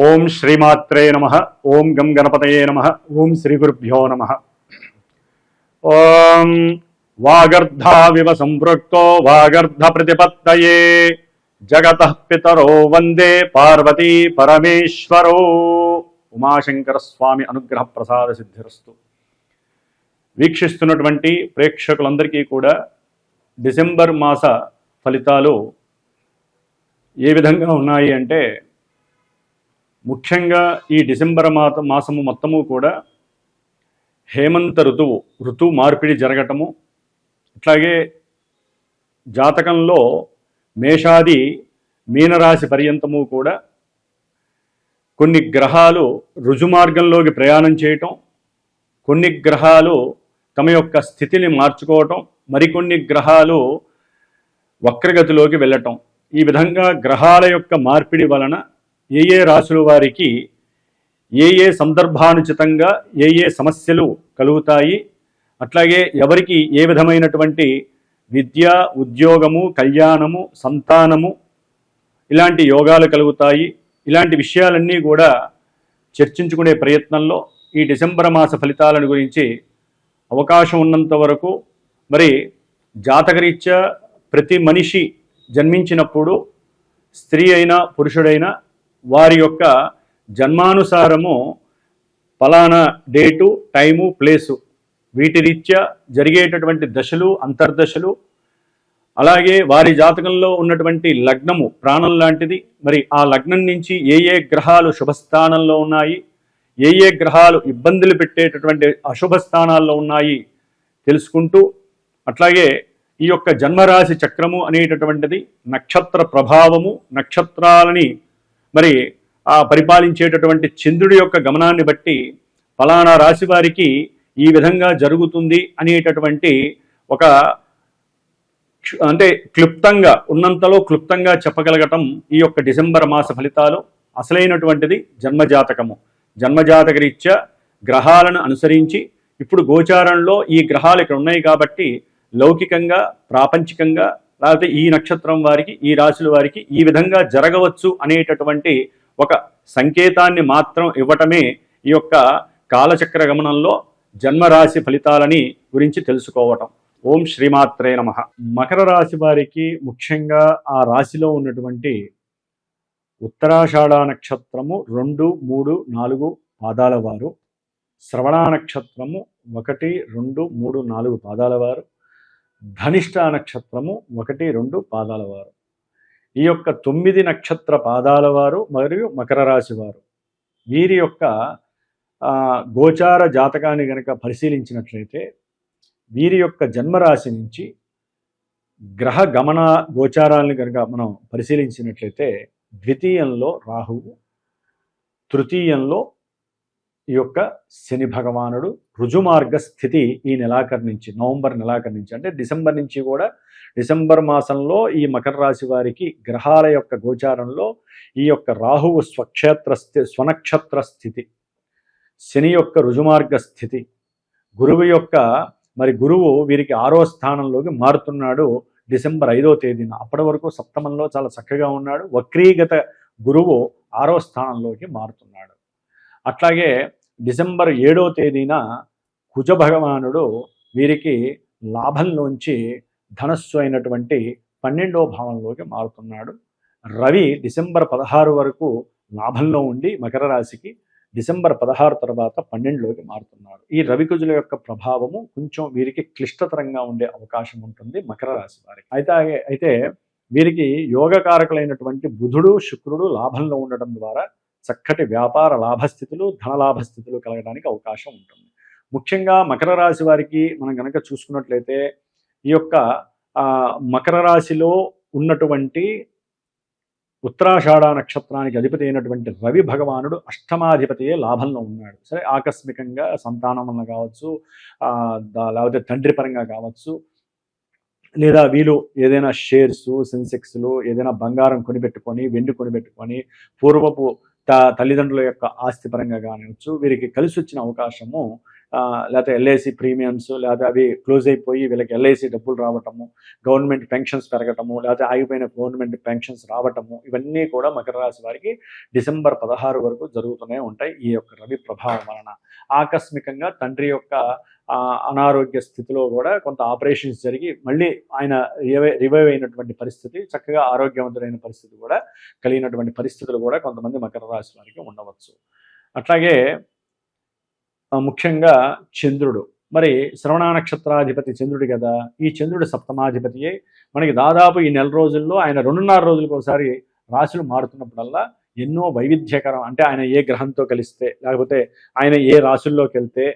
ఓం శ్రీమాత్రే నమః. ఓం గం గణపతయే నమః. ఓం శ్రీ గురుభ్యో నమః. ఓం వాగర్ధావివ సంపృక్తో వాగర్ధ ప్రతిపత్తయే జగతః పితరో వందే పార్వతీ పరమేశ్వరో. ఉమాశంకర స్వామి అనుగ్రహ ప్రసాద సిద్ధిరస్తు. వీక్షిస్తున్నటువంటి ప్రేక్షకులందరికీ కూడా డిసెంబర్ మాస ఫలితాలు ఏ విధంగా ఉన్నాయి అంటే, ముఖ్యంగా ఈ డిసెంబర్ మాసము మొత్తము కూడా హేమంత ఋతువు మార్పిడి జరగటము, అట్లాగే జాతకంలో మేషాది మీనరాశి పర్యంతము కూడా కొన్ని గ్రహాలు రుజుమార్గంలోకి ప్రయాణం చేయటం, కొన్ని గ్రహాలు తమ యొక్క స్థితిని మార్చుకోవటం, మరికొన్ని గ్రహాలు వక్రగతిలోకి వెళ్ళటం. ఈ విధంగా గ్రహాల యొక్క మార్పిడి వలన ఏ ఏ రాశుల వారికి ఏ ఏ సందర్భానుచితంగా ఏ ఏ సమస్యలు కలుగుతాయి, అట్లాగే ఎవరికి ఏ విధమైనటువంటి విద్య, ఉద్యోగము, కళ్యాణము, సంతానము ఇలాంటి యోగాలు కలుగుతాయి, ఇలాంటి విషయాలన్నీ కూడా చర్చించుకునే ప్రయత్నంలో ఈ డిసెంబర్ మాస ఫలితాలను గురించి అవకాశం ఉన్నంత వరకు మరి జాతకరీత్యా ప్రతి మనిషి జన్మించినప్పుడు స్త్రీ అయినా పురుషుడైనా వారి యొక్క జన్మానుసారము ఫలానా డేటు, టైము, ప్లేసు వీటి రీత్యా జరిగేటటువంటి దశలు, అంతర్దశలు, అలాగే వారి జాతకంలో ఉన్నటువంటి లగ్నము ప్రాణం లాంటిది. మరి ఆ లగ్నం నుంచి ఏ ఏ గ్రహాలు శుభస్థానంలో ఉన్నాయి, ఏ ఏ గ్రహాలు ఇబ్బందులు పెట్టేటటువంటి అశుభ స్థానాల్లో ఉన్నాయి తెలుసుకుంటూ, అట్లాగే ఈ యొక్క జన్మరాశి చక్రము అనేటటువంటిది నక్షత్ర ప్రభావము, నక్షత్రాలని మరి ఆ పరిపాలించేటటువంటి చంద్రుడి యొక్క గమనాన్ని బట్టి ఫలానా రాశి వారికి ఈ విధంగా జరుగుతుంది అనేటటువంటి ఒక అంటే క్లుప్తంగా ఉన్నంతలో క్లుప్తంగా చెప్పగలగటం ఈ యొక్క డిసెంబర్ మాస ఫలితాలు. అసలైనటువంటిది జన్మజాతకము. జన్మజాతక రీత్యా గ్రహాలను అనుసరించి ఇప్పుడు గోచారంలో ఈ గ్రహాలు ఇక్కడ ఉన్నాయి కాబట్టి లౌకికంగా, ప్రాపంచికంగా, లేకపోతే ఈ నక్షత్రం వారికి, ఈ రాశుల వారికి ఈ విధంగా జరగవచ్చు అనేటటువంటి ఒక సంకేతాన్ని మాత్రం ఇవ్వటమే ఈ యొక్క కాలచక్ర గమనంలో జన్మరాశి ఫలితాలని గురించి తెలుసుకోవటం. ఓం శ్రీమాత్రే నమః. మకర రాశి వారికి ముఖ్యంగా ఆ రాశిలో ఉన్నటువంటి ఉత్తరాషాఢ నక్షత్రము 2, 3, 4 పాదాల వారు, శ్రవణ నక్షత్రము 1, 2, 3, 4 పాదాల వారు, ధనిష్ట నక్షత్రము 1, 2 పాదాల వారు. ఈ యొక్క 9 నక్షత్ర పాదాల వారు మరియు మకర రాశి వారు వీరి యొక్క గోచార జాతకాన్ని గనక పరిశీలించినట్లయితే వీరి యొక్క జన్మరాశి నుంచి గ్రహ గమన గోచారాలను కనుక మనం పరిశీలించినట్లయితే ద్వితీయంలో రాహువు, తృతీయంలో ఈ యొక్క శని భగవానుడు రుజుమార్గ స్థితి ఈ నెలాఖరు నుంచి, నవంబర్ నెలాఖరు నుంచి, అంటే డిసెంబర్ నుంచి కూడా డిసెంబర్ మాసంలో ఈ మకర రాశి వారికి గ్రహాల యొక్క గోచారంలో ఈ యొక్క రాహువు స్వనక్షత్ర స్థితి, శని యొక్క రుజుమార్గ స్థితి, గురువు యొక్క గురువు వీరికి 6వ స్థానంలోకి మారుతున్నాడు డిసెంబర్ 5వ తేదీన. అప్పటి వరకు సప్తమంలో చాలా చక్కగా ఉన్నాడు. వక్రీగత గురువు 6వ స్థానంలోకి మారుతున్నాడు. అట్లాగే డిసెంబర్ 7వ తేదీన కుజ భగవానుడు వీరికి లాభంలోంచి ధనస్సు అయినటువంటి 12వ భావంలోకి మారుతున్నాడు. రవి డిసెంబర్ 16 వరకు లాభంలో ఉండి మకర రాశికి, డిసెంబర్ 16 తర్వాత 12లోకి మారుతున్నాడు. ఈ రవి కుజుల యొక్క ప్రభావము కొంచెం వీరికి క్లిష్టతరంగా ఉండే అవకాశం ఉంటుంది మకర రాశి వారికి. అయితే వీరికి యోగకారకులైనటువంటి బుధుడు, శుక్రుడు లాభంలో ఉండటం ద్వారా చక్కటి వ్యాపార లాభస్థితులు, ధనలాభస్థితులు కలగడానికి అవకాశం ఉంటుంది. ముఖ్యంగా మకర రాశి వారికి మనం కనుక చూసుకున్నట్లయితే ఈ యొక్క మకర రాశిలో ఉన్నటువంటి ఉత్తరాషాఢ నక్షత్రానికి అధిపతి అయినటువంటి రవి భగవానుడు అష్టమాధిపతియే లాభంలో ఉన్నాడు. సరే, ఆకస్మికంగా సంతానం వల్ల కావచ్చు, లేకపోతే తండ్రి పరంగా కావచ్చు, లేదా వీళ్ళు ఏదైనా షేర్సు, సెన్సెక్స్లు, ఏదైనా బంగారం కొనిపెట్టుకొని, వెండి కొనిపెట్టుకొని, పూర్వపు తల్లిదండ్రుల యొక్క ఆస్తి పరంగా కానివచ్చు వీరికి కలిసి వచ్చిన అవకాశము లేకపోతే ఎల్ఐసి ప్రీమియమ్స్, లేకపోతే అవి క్లోజ్ అయిపోయి వీళ్ళకి ఎల్ఐసి డబ్బులు రావటము, గవర్నమెంట్ పెన్షన్స్ పెరగటము, లేకపోతే ఆగిపోయిన గవర్నమెంట్ పెన్షన్స్ రావటము, ఇవన్నీ కూడా మకర రాశి వారికి డిసెంబర్ 16 వరకు జరుగుతూనే ఉంటాయి ఈ యొక్క రవి ప్రభావం వలన. ఆకస్మికంగా తండ్రి యొక్క అనారోగ్య స్థితిలో కూడా కొంత ఆపరేషన్స్ జరిగి మళ్ళీ ఆయన రివైవ్ అయినటువంటి పరిస్థితి, చక్కగా ఆరోగ్యవంతులైన పరిస్థితి కూడా కలిగినటువంటి పరిస్థితులు కూడా కొంతమంది మకర రాశి వారికి ఉండవచ్చు. అట్లాగే ముఖ్యంగా చంద్రుడు, మరి శ్రవణ నక్షత్రాధిపతి చంద్రుడు కదా, ఈ చంద్రుడు సప్తమాధిపతియే. మనకి దాదాపు ఈ నెల రోజుల్లో ఆయన 2.5 రోజులకు ఒకసారి రాశులు మారుతున్నప్పుడల్లా ఎన్నో వైవిధ్యకరం, అంటే ఆయన ఏ గ్రహంతో కలిస్తే, లేకపోతే ఆయన ఏ రాశుల్లోకి వెళ్తే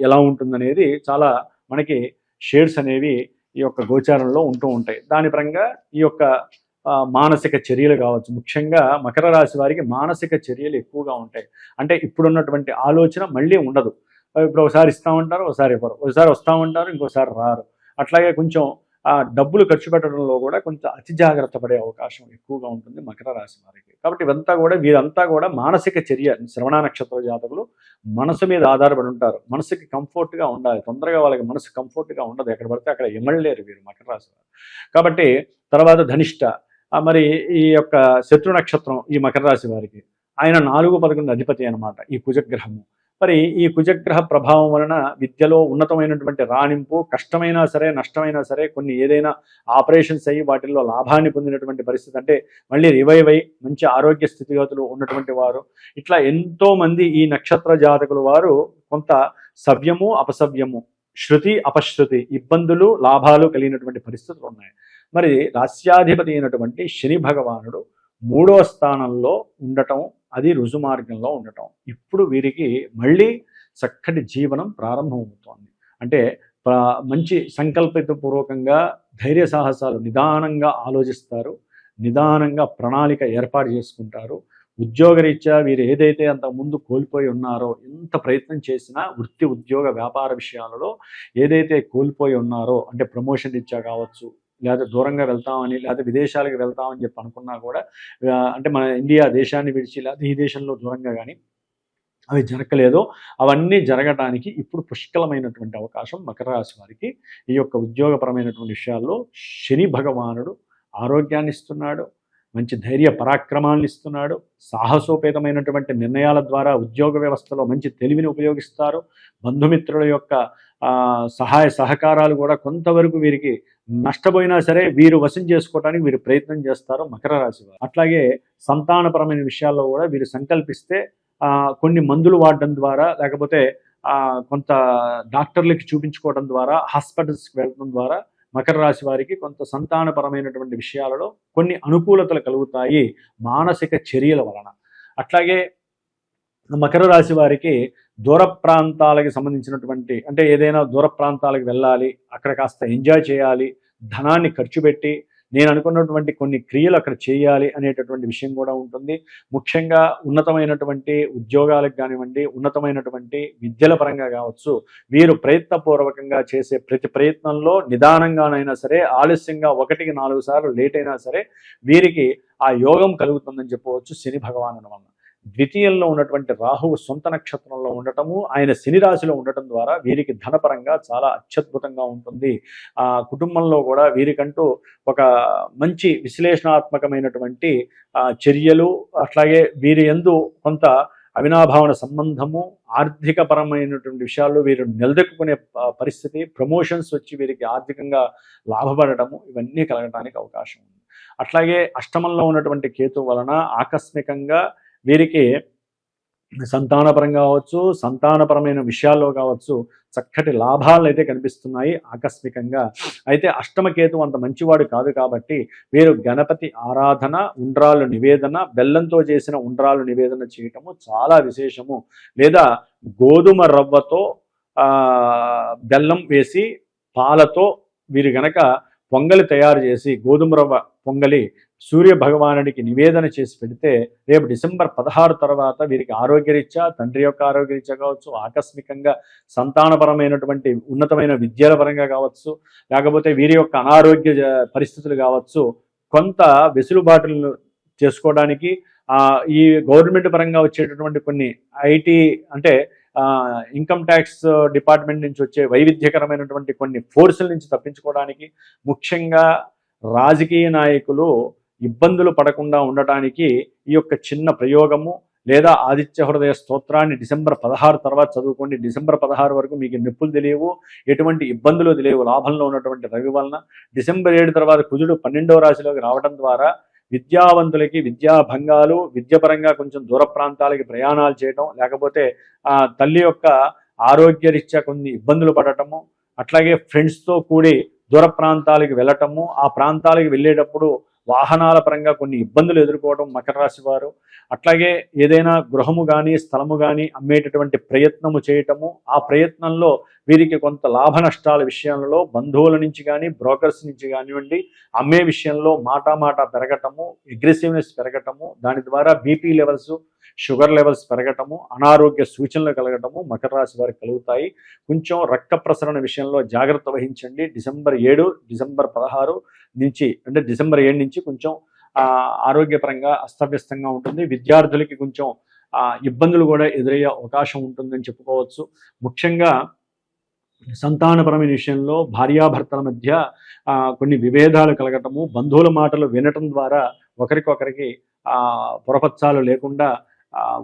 ఎలా ఉంటుందనేది చాలా మనకి షేడ్స్ అనేవి ఈ యొక్క గోచారంలో ఉంటూ ఉంటాయి. దాని పరంగా ఈ యొక్క మానసిక చర్యలు కావచ్చు, ముఖ్యంగా మకర రాశి వారికి మానసిక చర్యలు ఎక్కువగా ఉంటాయి. అంటే ఇప్పుడున్నటువంటి ఆలోచన మళ్ళీ ఉండదు. ఇప్పుడు ఒకసారి ఇస్తామంటారు, ఒకసారి ఇవ్వరు, ఒకసారి వస్తామంటారు, ఇంకోసారి రారు. అట్లాగే కొంచెం డబ్బులు ఖర్చు పెట్టడంలో కూడా కొంచెం అతి జాగ్రత్త పడే అవకాశం ఎక్కువగా ఉంటుంది మకర రాశి వారికి. కాబట్టి వీరంతా కూడా మానసిక చర్య, శ్రవణ నక్షత్ర జాతకులు మనసు మీద ఆధారపడి ఉంటారు. మనసుకి కంఫర్ట్గా ఉండాలి, తొందరగా వాళ్ళకి మనసు కంఫర్ట్గా ఉండదు, ఎక్కడ పడితే అక్కడ ఎమళ్ళలేరు వీరు మకర రాశి వారు. కాబట్టి తర్వాత ధనిష్ట, మరి ఈ యొక్క శత్రు నక్షత్రం ఈ మకర రాశి వారికి, ఆయన 4-11 అధిపతి అనమాట ఈ కుజగ్రహము. మరి ఈ కుజగ్రహ ప్రభావం వలన విద్యలో ఉన్నతమైనటువంటి రాణింపు, కష్టమైనా సరే నష్టమైనా సరే కొన్ని ఏదైనా ఆపరేషన్స్ అయ్యి వాటిల్లో లాభాన్ని పొందినటువంటి పరిస్థితి, అంటే మళ్ళీ రివైవ్ అయ్యి మంచి ఆరోగ్య స్థితిగతులు ఉన్నటువంటి వారు, ఇట్లా ఎంతోమంది ఈ నక్షత్ర జాతకుల వారు కొంత సవ్యము అపసవ్యము, శృతి అపశృతి, ఇబ్బందులు లాభాలు కలిగినటువంటి పరిస్థితులు ఉన్నాయి. మరి రాస్యాధిపతి అయినటువంటి శని భగవానుడు 3వ స్థానంలో ఉండటం, అది రుజుమార్గంలో ఉండటం, ఇప్పుడు వీరికి మళ్ళీ చక్కటి జీవనం ప్రారంభమవుతోంది. అంటే మంచి సంకల్పితపూర్వకంగా ధైర్య సాహసాలు నిదానంగా ఆలోచిస్తారు, నిదానంగా ప్రణాళిక ఏర్పాటు చేసుకుంటారు. ఉద్యోగరీత్యా వీరు ఏదైతే అంతకుముందు కోల్పోయి ఉన్నారో, ఎంత ప్రయత్నం చేసినా వృత్తి ఉద్యోగ వ్యాపార విషయాలలో ఏదైతే కోల్పోయి ఉన్నారో, అంటే ప్రమోషన్ రీత్యా కావచ్చు, లేదా దూరంగా వెళ్తామని, లేదా విదేశాలకు వెళ్తామని చెప్పి అనుకున్నా కూడా, అంటే మన ఇండియా దేశాన్ని విడిచి లేదా ఈ దేశంలో దూరంగా కానీ అవి జరగలేదు. అవన్నీ జరగడానికి ఇప్పుడు పుష్కలమైనటువంటి అవకాశం మకర రాశి వారికి. ఈ యొక్క ఉద్యోగపరమైనటువంటి విషయాల్లో శని భగవానుడు ఆరోగ్యాన్ని ఇస్తున్నాడు, మంచి ధైర్య పరాక్రమాలను ఇస్తున్నాడు, సాహసోపేతమైనటువంటి నిర్ణయాల ద్వారా ఉద్యోగ వ్యవస్థలో మంచి తెలివిని ఉపయోగిస్తారు. బంధుమిత్రుల యొక్క సహాయ సహకారాలు కూడా కొంతవరకు వీరికి నష్టపోయినా సరే వీరు వశం చేసుకోవడానికి వీరు ప్రయత్నం చేస్తారు మకర రాశి వారు. అట్లాగే సంతానపరమైన విషయాల్లో కూడా వీరు సంకల్పిస్తే కొన్ని మందులు వాడడం ద్వారా, లేకపోతే కొంత డాక్టర్లకి చూపించుకోవడం ద్వారా, హాస్పిటల్స్కి వెళ్ళడం ద్వారా మకర రాశి వారికి కొంత సంతానపరమైనటువంటి విషయాలలో కొన్ని అనుకూలతలు కలుగుతాయి మానసిక చర్యల వలన. అట్లాగే మకర రాశి వారికి దూర ప్రాంతాలకు సంబంధించినటువంటి, అంటే ఏదైనా దూర ప్రాంతాలకు వెళ్ళాలి, అక్కడ కాస్త ఎంజాయ్ చేయాలి, ధనాన్ని ఖర్చు పెట్టి నేను అనుకున్నటువంటి కొన్ని క్రియలు అక్కడ చేయాలి అనేటటువంటి విషయం కూడా ఉంటుంది. ముఖ్యంగా ఉన్నతమైనటువంటి ఉద్యోగాలకు కానివ్వండి, ఉన్నతమైనటువంటి విద్యల పరంగా కావచ్చు, వీరు ప్రయత్నపూర్వకంగా చేసే ప్రతి ప్రయత్నంలో నిదానంగానైనా సరే, ఆలస్యంగా 1-4 సార్లు లేట్ అయినా సరే వీరికి ఆ యోగం కలుగుతుందని చెప్పవచ్చు శని భగవానుని వలన. ద్వితీయంలో ఉన్నటువంటి రాహువు సొంత నక్షత్రంలో ఉండటము, ఆయన శని రాశిలో ఉండటం ద్వారా వీరికి ధనపరంగా చాలా అత్యద్భుతంగా ఉంటుంది. కుటుంబంలో కూడా వీరికంటూ ఒక మంచి విశ్లేషణాత్మకమైనటువంటి చర్యలు, అట్లాగే వీరి యందు కొంత అవినాభావన సంబంధము, ఆర్థిక పరమైనటువంటి విషయాల్లో వీరు నిలదొక్కునే పరిస్థితి, ప్రమోషన్స్ వచ్చి వీరికి ఆర్థికంగా లాభపడటము, ఇవన్నీ కలగడానికి అవకాశం ఉంది. అట్లాగే అష్టమంలో ఉన్నటువంటి కేతు వలన ఆకస్మికంగా వీరికి సంతానపరంగా కావచ్చు, సంతానపరమైన విషయాల్లో కావచ్చు చక్కటి లాభాలు అయితే కనిపిస్తున్నాయి ఆకస్మికంగా. అయితే అష్టమకేతు అంత మంచివాడు కాదు కాబట్టి వీరు గణపతి ఆరాధన, ఉండ్రాలు నివేదన, బెల్లంతో చేసిన ఉండ్రాలు నివేదన చేయటము చాలా విశేషము. లేదా గోధుమ రవ్వతో బెల్లం వేసి పాలతో వీరు గనక పొంగలి తయారు చేసి, గోధుమ రవ్వ పొంగలి సూర్య భగవానుడికి నివేదన చేసి పెడితే రేపు డిసెంబర్ 16 తర్వాత వీరికి ఆరోగ్యరీత్యా, తండ్రి యొక్క ఆరోగ్యరీత్యా కావచ్చు, ఆకస్మికంగా సంతానపరమైనటువంటి ఉన్నతమైన విద్యల పరంగా కావచ్చు, లేకపోతే వీరి యొక్క అనారోగ్య పరిస్థితులు కావచ్చు, కొంత వెసులుబాటులను చేసుకోవడానికి ఈ గవర్నమెంట్ పరంగా వచ్చేటటువంటి కొన్ని ఐటీ, అంటే ఇన్కమ్ ట్యాక్స్ డిపార్ట్మెంట్ నుంచి వచ్చే వైవిధ్యకరమైనటువంటి కొన్ని ఫోర్సుల నుంచి తప్పించుకోవడానికి, ముఖ్యంగా రాజకీయ నాయకులు ఇబ్బందులు పడకుండా ఉండటానికి ఈ యొక్క చిన్న ప్రయోగము లేదా ఆదిత్య హృదయ స్తోత్రాన్ని డిసెంబర్ 16 తర్వాత చదువుకోండి. డిసెంబర్ 16 వరకు మీకు నొప్పులు తెలియవు, ఎటువంటి ఇబ్బందులు తెలియవు లాభంలో ఉన్నటువంటి రవి వలన. డిసెంబర్ 7 తర్వాత కుజుడు 12వ రాశిలోకి రావడం ద్వారా విద్యావంతులకి విద్యాభంగాలు, విద్యపరంగా కొంచెం దూర ప్రాంతాలకి ప్రయాణాలు చేయటం, లేకపోతే తల్లి యొక్క ఆరోగ్యరీత్యా కొన్ని ఇబ్బందులు పడటము, అట్లాగే ఫ్రెండ్స్తో కూడి దూర ప్రాంతాలకు వెళ్ళటము, ఆ ప్రాంతాలకు వెళ్ళేటప్పుడు వాహనాల పరంగా కొన్ని ఇబ్బందులు ఎదుర్కోవడం మకర రాశి వారు. అట్లాగే ఏదైనా గృహము కానీ స్థలము కానీ అమ్మేటటువంటి ప్రయత్నము చేయటము, ఆ ప్రయత్నంలో వీరికి కొంత లాభ నష్టాల విషయంలో బంధువుల నుంచి కానీ బ్రోకర్స్ నుంచి కానివ్వండి అమ్మే విషయంలో మాట పెరగటము, అగ్రెసివ్నెస్ పెరగటము, దాని ద్వారా బీపీ లెవెల్స్, షుగర్ లెవెల్స్ పెరగటము, అనారోగ్య సూచనలు కలగటము మకర రాశి వారికి కలుగుతాయి. కొంచెం రక్త ప్రసరణ విషయంలో జాగ్రత్త వహించండి. డిసెంబర్ 7, డిసెంబర్ 16 నుంచి, అంటే డిసెంబర్ 7 నుంచి కొంచెం ఆరోగ్యపరంగా అస్తవ్యస్తంగా ఉంటుంది. విద్యార్థులకి కొంచెం ఇబ్బందులు కూడా ఎదురయ్యే అవకాశం ఉంటుందని చెప్పుకోవచ్చు. ముఖ్యంగా సంతానపరమైన విషయంలో భార్యాభర్తల మధ్య కొన్ని విభేదాలు కలగటము, బంధువుల మాటలు వినటం ద్వారా ఒకరికొకరికి పొరపచ్చాలు లేకుండా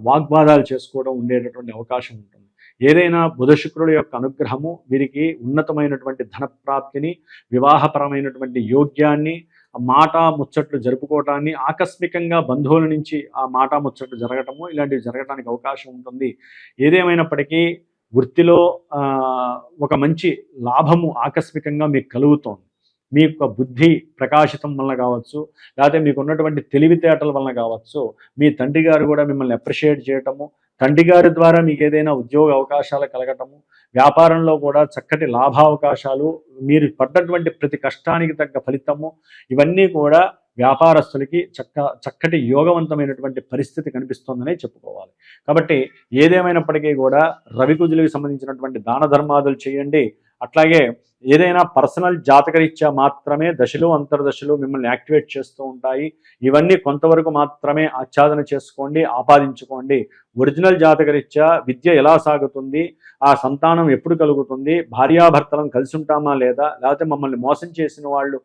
వాగ్వాదాలు చేసుకోవడం ఉండేటటువంటి అవకాశం ఉంటుంది. ఏదైనా బుధ శుక్రుల యొక్క అనుగ్రహము వీరికి ఉన్నతమైనటువంటి ధనప్రాప్తిని, వివాహపరమైనటువంటి యోగ్యాన్ని, మాట ముచ్చట్లు జరుపుకోవటాన్ని, ఆకస్మికంగా బంధువుల నుంచి ఆ మాట ముచ్చట్లు జరగటము ఇలాంటివి జరగడానికి అవకాశం ఉంటుంది. ఏదేమైనప్పటికీ వృత్తిలో ఒక మంచి లాభము ఆకస్మికంగా మీకు కలుగుతోంది. మీ యొక్క బుద్ధి ప్రకాశితం వలన కావచ్చు, లేకపోతే మీకు ఉన్నటువంటి తెలివితేటల వలన కావచ్చు, మీ తండ్రి గారు కూడా మిమ్మల్ని అప్రిషియేట్ చేయటము, తండ్రి గారి ద్వారా మీకు ఏదైనా ఉద్యోగ అవకాశాలు కలగటము, వ్యాపారంలో కూడా చక్కటి లాభావకాశాలు, మీరు పడ్డటువంటి ప్రతి కష్టానికి తగ్గ ఫలితము, ఇవన్నీ కూడా వ్యాపారస్తులకి చక్కటి యోగవంతమైనటువంటి పరిస్థితి కనిపిస్తోందనే చెప్పుకోవాలి. కాబట్టి ఏదేమైనప్పటికీ కూడా రవికుజులకు సంబంధించినటువంటి దాన ధర్మాదులు చేయండి. అట్లాగే ఏదైనా పర్సనల్ జాతకరీత్యా మాత్రమే దశలు అంతర్దశలు మిమ్మల్ని యాక్టివేట్ చేస్తూ ఉంటాయి. ఇవన్నీ కొంతవరకు మాత్రమే ఆచ్ఛాదన చేసుకోండి, ఆపాదించుకోండి. ఒరిజినల్ జాతకరీత్యా విద్య ఎలా సాగుతుంది, ఆ సంతానం ఎప్పుడు కలుగుతుంది, భార్యాభర్తలను కలిసి ఉంటామా లేదా, లేకపోతే మమ్మల్ని మోసం చేసిన వాళ్ళు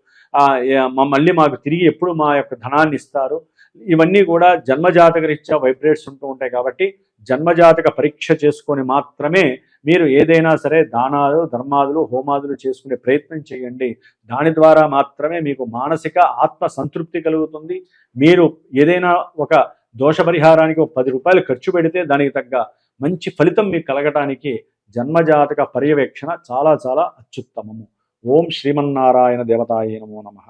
మళ్ళీ మాకు తిరిగి ఎప్పుడు మా యొక్క ధనాన్ని ఇస్తారు, ఇవన్నీ కూడా జన్మజాతక రీత్యా వైబ్రేట్స్ ఉంటూ ఉంటాయి. కాబట్టి జన్మజాతక పరీక్ష చేసుకొని మాత్రమే మీరు ఏదైనా సరే దానాలు, ధర్మాదులు, హోమాదులు చేసుకునే ప్రయత్నం చేయండి. దాని ద్వారా మాత్రమే మీకు మానసిక ఆత్మ సంతృప్తి కలుగుతుంది. మీరు ఏదైనా ఒక దోష పరిహారానికి 10 రూపాయలు ఖర్చు పెడితే దానికి తగ్గ మంచి ఫలితం మీకు కలగటానికి జన్మజాతక పర్యవేక్షణ చాలా చాలా అత్యుత్తమము. ఓం శ్రీమన్నారాయణ దేవతాయ నమో నమః.